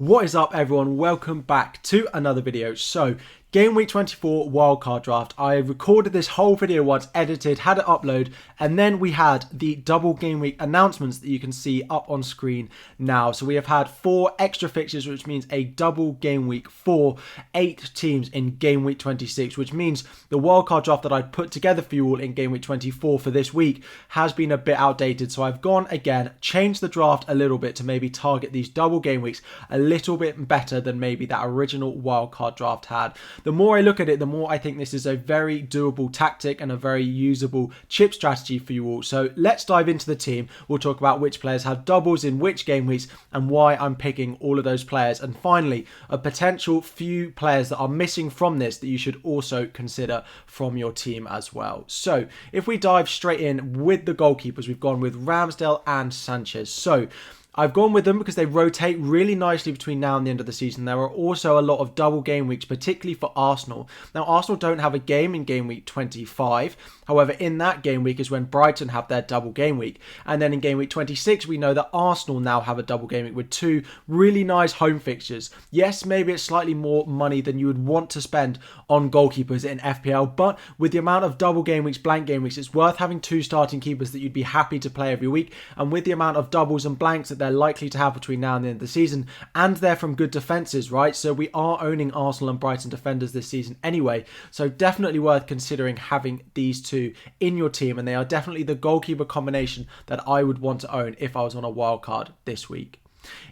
What is up, everyone? Welcome back to another video. So, Game Week 24 wildcard draft. I recorded this whole video once, edited, had it upload, and then we had the double game week announcements that you can see up on screen now. So we have had 4 extra fixtures, which means a double game week for 8 teams in Game Week 26, which means the wildcard draft that I put together for you all in Game Week 24 for this week has been a bit outdated. So I've gone again, changed the draft a little bit to maybe target these double game weeks a little bit better than maybe that original wildcard draft had. The more I look at it, the more I think this is a very doable tactic and a very usable chip strategy for you all. So let's dive into the team. We'll talk about which players have doubles in which game weeks and why I'm picking all of those players. And finally, a potential few players that are missing from this that you should also consider from your team as well. So if we dive straight in with the goalkeepers, we've gone with Ramsdale and Sanchez. So I've gone with them because they rotate really nicely between now and the end of the season. There are also a lot of double game weeks, particularly for Arsenal. Now, Arsenal don't have a game in Game Week 25. However, in that game week is when Brighton have their double game week. And then in Game Week 26, we know that Arsenal now have a double game week with 2 really nice home fixtures. Yes, maybe it's slightly more money than you would want to spend on goalkeepers in FPL, but with the amount of double game weeks, blank game weeks, it's worth having 2 starting keepers that you'd be happy to play every week. And with the amount of doubles and blanks that they're likely to have between now and the end of the season, and they're from good defences, right? So we are owning Arsenal and Brighton defenders this season anyway, so definitely worth considering having these 2 in your team, and they are definitely the goalkeeper combination that I would want to own if I was on a wild card this week.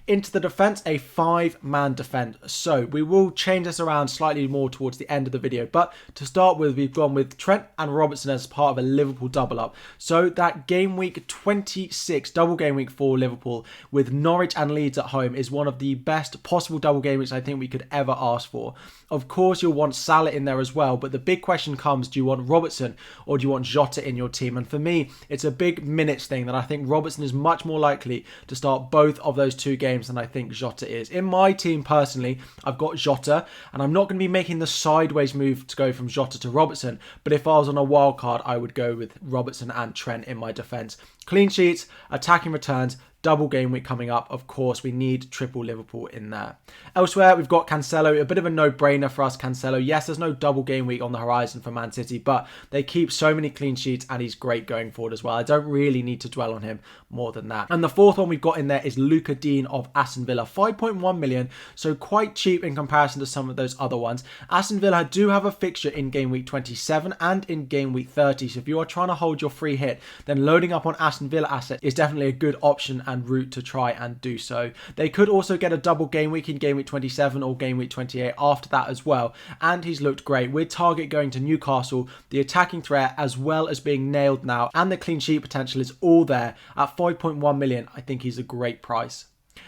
Into the defence, a 5-man defence. So we will change this around slightly more towards the end of the video. But to start with, we've gone with Trent and Robertson as part of a Liverpool double up. So that game week 26, double game week for Liverpool with Norwich and Leeds at home is one of the best possible double game weeks I think we could ever ask for. Of course, you'll want Salah in there as well. But the big question comes, do you want Robertson or do you want Jota in your team? And for me, it's a big minutes thing that I think Robertson is much more likely to start both of those 2 games than I think Jota is. In my team personally, I've got Jota, and I'm not going to be making the sideways move to go from Jota to Robertson, but if I was on a wild card, I would go with Robertson and Trent in my defence. Clean sheets, attacking returns, double game week coming up. Of course, we need triple Liverpool in there. Elsewhere, we've got Cancelo, a bit of a no-brainer for us, Cancelo. Yes, there's no double game week on the horizon for Man City, but they keep so many clean sheets and he's great going forward as well. I don't really need to dwell on him more than that. And the 4th one we've got in there is Luca Dean of Aston Villa, 5.1 million, so quite cheap in comparison to some of those other ones. Aston Villa do have a fixture in Game Week 27 and in Game Week 30, so if you are trying to hold your free hit, then loading up on Aston Villa asset is definitely a good option and route to try and do so. They could also get a double game week in Game Week 27 or Game Week 28 after that as well, and he's looked great with Target going to Newcastle, the attacking threat as well as being nailed now, and the clean sheet potential is all there. At 5.1 million, I think he's a great price.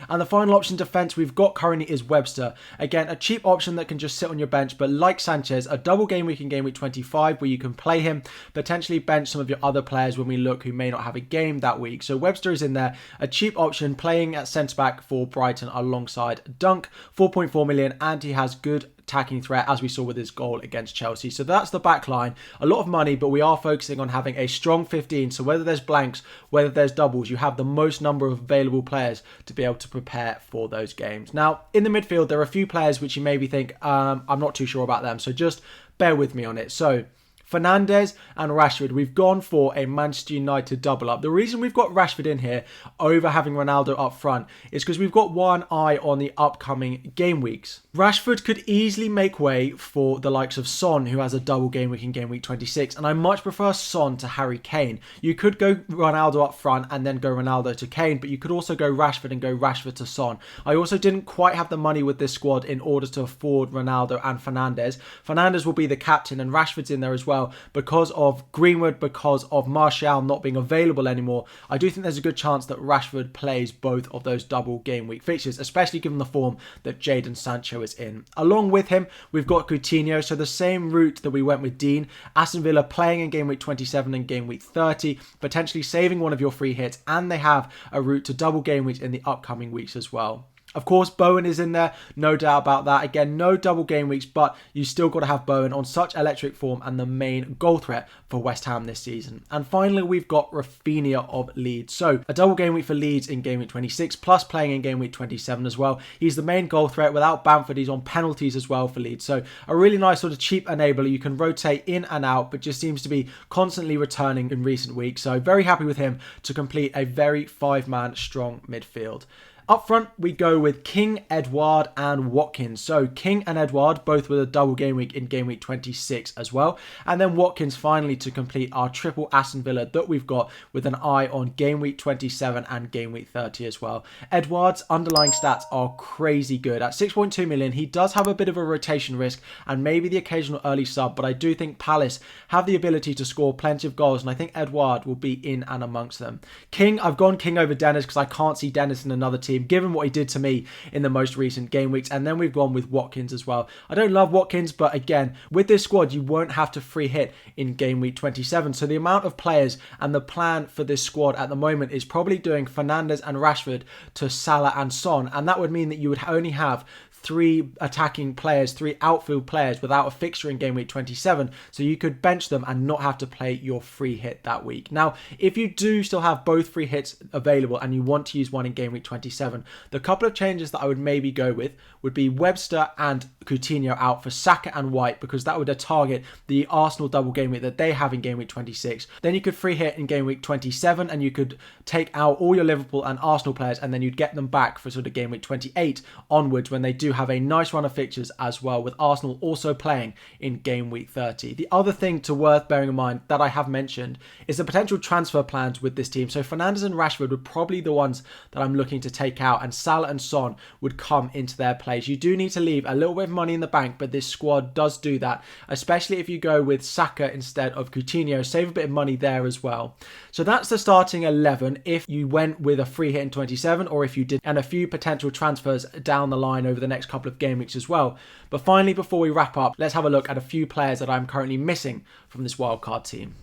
And the final option defence we've got currently is Webster. Again, a cheap option that can just sit on your bench, but like Sanchez, a double game week in Game Week 25 where you can play him, potentially bench some of your other players when we look who may not have a game that week. So Webster is in there, a cheap option playing at centre-back for Brighton alongside Dunk, 4.4 million, and he has good attacking threat as we saw with his goal against Chelsea. So that's the back line. A lot of money, but we are focusing on having a strong 15. So whether there's blanks, whether there's doubles, you have the most number of available players to be able to prepare for those games. Now, in the midfield, there are a few players which you maybe think, I'm not too sure about them. So just bear with me on it. So Fernandes and Rashford, we've gone for a Manchester United double up. The reason we've got Rashford in here over having Ronaldo up front is because we've got one eye on the upcoming game weeks. Rashford could easily make way for the likes of Son, who has a double game week in Game Week 26, and I much prefer Son to Harry Kane. You could go Ronaldo up front and then go Ronaldo to Kane, but you could also go Rashford and go Rashford to Son. I also didn't quite have the money with this squad in order to afford Ronaldo and Fernandes. Fernandes will be the captain and Rashford's in there as well because of Greenwood, because of Martial not being available anymore. I do think there's a good chance that Rashford plays both of those double game week fixtures, especially given the form that Jadon Sancho is in. Along with him, we've got Coutinho, so the same route that we went with Dean. Aston Villa playing in Game Week 27 and Game Week 30, potentially saving one of your free hits, and they have a route to double game weeks in the upcoming weeks as well. Of course, Bowen is in there, no doubt about that. Again, no double game weeks, but you still got to have Bowen on such electric form and the main goal threat for West Ham this season. And finally, we've got Rafinha of Leeds. So a double game week for Leeds in game week 26, plus playing in game week 27 as well. He's the main goal threat. Without Bamford, he's on penalties as well for Leeds. So a really nice sort of cheap enabler. You can rotate in and out, but just seems to be constantly returning in recent weeks. So very happy with him to complete a very five-man strong midfield. Up front, we go with King, Edouard and Watkins. So King and Edouard both with a double game week in game week 26 as well. And then Watkins finally to complete our triple Aston Villa that we've got with an eye on game week 27 and game week 30 as well. Edouard's underlying stats are crazy good. At 6.2 million, he does have a bit of a rotation risk and maybe the occasional early sub, but I do think Palace have the ability to score plenty of goals and I think Edouard will be in and amongst them. King, I've gone King over Dennis because I can't see Dennis in another team, given what he did to me in the most recent game weeks. And then we've gone with Watkins as well. I don't love Watkins, but again, with this squad, you won't have to free hit in game week 27. So the amount of players and the plan for this squad at the moment is probably doing Fernandes and Rashford to Salah and Son. And that would mean that you would only have three attacking players, three outfield players without a fixture in game week 27. So you could bench them and not have to play your free hit that week. Now, if you do still have both free hits available and you want to use one in game week 27, the couple of changes that I would maybe go with would be Webster and Coutinho out for Saka and White, because that would target the Arsenal double game week that they have in game week 26. Then you could free hit in game week 27 and you could take out all your Liverpool and Arsenal players and then you'd get them back for sort of game week 28 onwards when they do have a nice run of fixtures as well, with Arsenal also playing in game week 30. The other thing to worth bearing in mind that I have mentioned is the potential transfer plans with this team. So Fernandes and Rashford would probably be the ones that I'm looking to take out, and Salah and Son would come into their place. You do need to leave a little bit of money in the bank, but this squad does do that, especially if you go with Saka instead of Coutinho. Save a bit of money there as well. So that's the starting 11 if you went with a free hit in 27, or if you did, and a few potential transfers down the line over the next couple of game weeks as well. But finally, before we wrap up, let's have a look at a few players that I'm currently missing from this wildcard team.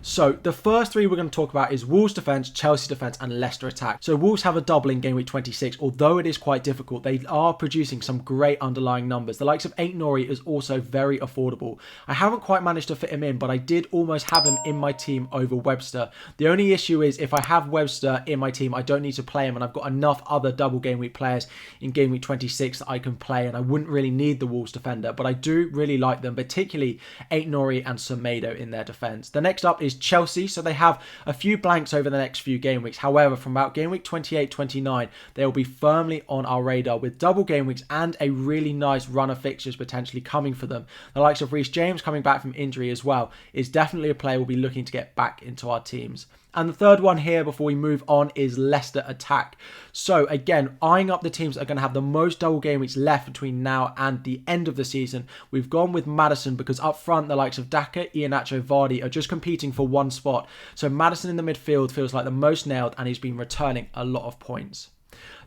So the first three we're going to talk about is Wolves defence, Chelsea defence and Leicester attack. So Wolves have a double in game week 26. Although it is quite difficult, they are producing some great underlying numbers. The likes of Aït-Nouri is also very affordable. I haven't quite managed to fit him in, but I did almost have him in my team over Webster. The only issue is if I have Webster in my team, I don't need to play him, and I've got enough other double game week players in game week 26 that I can play, and I wouldn't really need the Wolves defender, but I do really like them, particularly Aït-Nouri and Semedo in their defence. The next up is Chelsea. So they have a few blanks over the next few game weeks. However, from about game week 28-29, they will be firmly on our radar with double game weeks and a really nice run of fixtures potentially coming for them. The likes of Reece James coming back from injury as well is definitely a player we'll be looking to get back into our teams. And the third one here before we move on is Leicester attack. So again, eyeing up the teams that are going to have the most double game weeks left between now and the end of the season, we've gone with Maddison because up front the likes of Daka, Iheanacho, Vardy are just competing for one spot. So Maddison in the midfield feels like the most nailed and he's been returning a lot of points.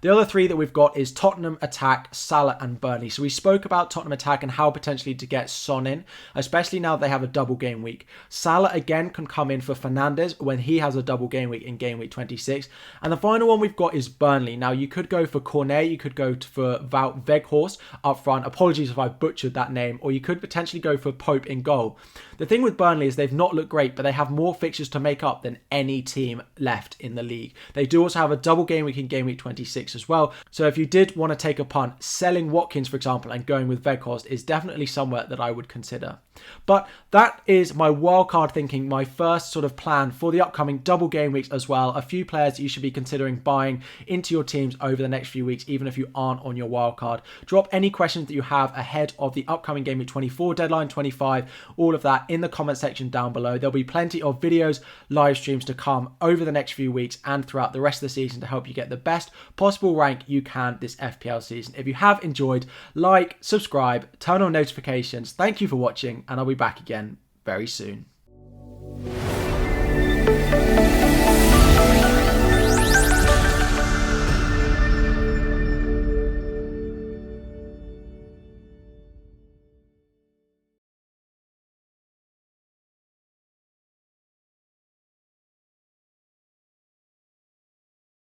The other three that we've got is Tottenham attack, Salah and Burnley. So we spoke about Tottenham attack and how potentially to get Son in, especially now they have a double game week. Salah again can come in for Fernandes when he has a double game week in game week 26. And the final one we've got is Burnley. Now you could go for Cornet, you could go for Wout Weghorst up front. Apologies if I butchered that name. Or you could potentially go for Pope in goal. The thing with Burnley is they've not looked great, but they have more fixtures to make up than any team left in the league. They do also have a double game week in game week 26 as well. So if you did want to take a punt, selling Watkins, for example, and going with Weghorst is definitely somewhere that I would consider. But that is my wildcard thinking, my first sort of plan for the upcoming double game weeks as well. A few players that you should be considering buying into your teams over the next few weeks, even if you aren't on your wildcard. Drop any questions that you have ahead of the upcoming game week 24, deadline 25, all of that in the comment section down below. There'll be plenty of videos, live streams to come over the next few weeks and throughout the rest of the season to help you get the best possible rank you can this FPL season. If you have enjoyed, like, subscribe, turn on notifications. Thank you for watching, and I'll be back again very soon.